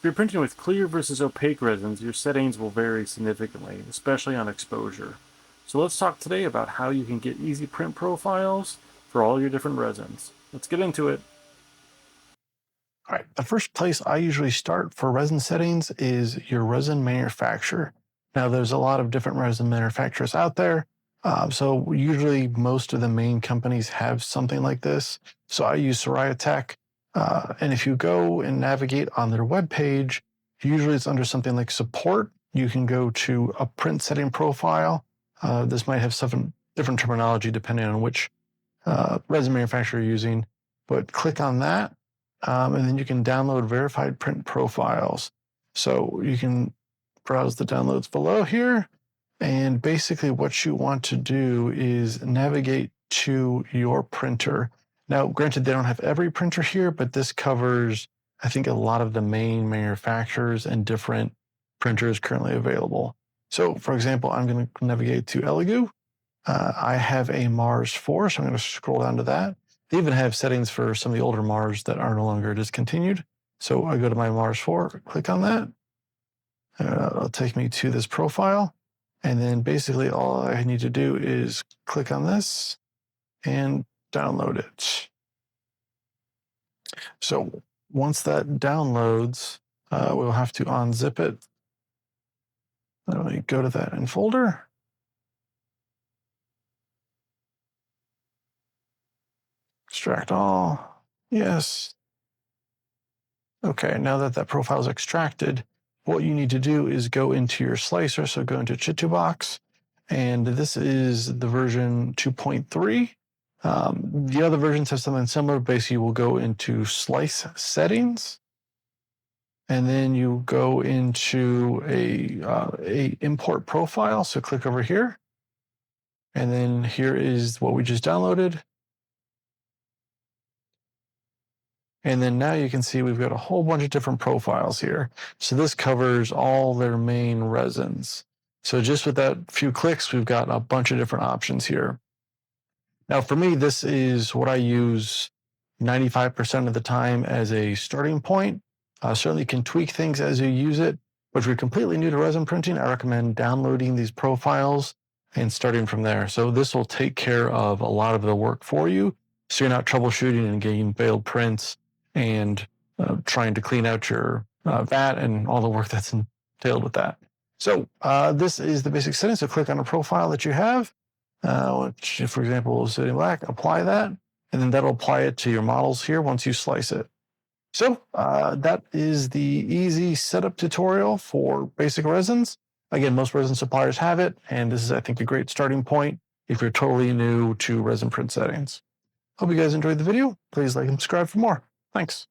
If you're printing with clear versus opaque resins, your settings will vary significantly, especially on exposure. So let's talk today about how you can get easy print profiles for all your different resins. Let's get into it. All right, the first place I usually start for resin settings is your resin manufacturer. Now, there's a lot of different resin manufacturers out there. So usually most of the main companies have something like this. So I use Soraya Tech. And if you go and navigate on their webpage, usually it's under something like support. You can go to a print setting profile. This might have some different terminology depending on which resin manufacturer you're using, but click on that. And then you can download verified print profiles. So you can browse the downloads below here. And basically what you want to do is navigate to your printer. Now, granted, they don't have every printer here, but this covers, I think, a lot of the main manufacturers and different printers currently available. So for example, I'm going to navigate to Elegoo. I have a Mars 4, so I'm going to scroll down to that. They even have settings for some of the older Mars that are no longer discontinued. So I go to my Mars 4, click on that. It'll take me to this profile. And then basically all I need to do is click on this and download it. So once that downloads, we'll have to unzip it. Let me go to that in folder. Extract all. Yes. Okay, now that that profile is extracted, what you need to do is go into your slicer. So go into Chitubox, and this is the version 2.3. The other versions have something similar. Basically, you will go into slice settings, and then you go into a import profile. So click over here, and then here is what we just downloaded. And then now you can see we've got a whole bunch of different profiles here. So this covers all their main resins. So just with that few clicks, we've got a bunch of different options here. Now for me, this is what I use 95% of the time as a starting point. Certainly you can tweak things as you use it, but if you're completely new to resin printing, I recommend downloading these profiles and starting from there. So this will take care of a lot of the work for you. So you're not troubleshooting and getting failed prints and trying to clean out your vat and all the work that's entailed with that. So this is the basic settings. So click on a profile that you have, which, for example, is sitting black, apply that, and then that'll apply it to your models here once you slice it. So that is the easy setup tutorial for basic resins. Again, most resin suppliers have it, and this is, I think, a great starting point if you're totally new to resin print settings. Hope you guys enjoyed the video. Please like and subscribe for more. Thanks.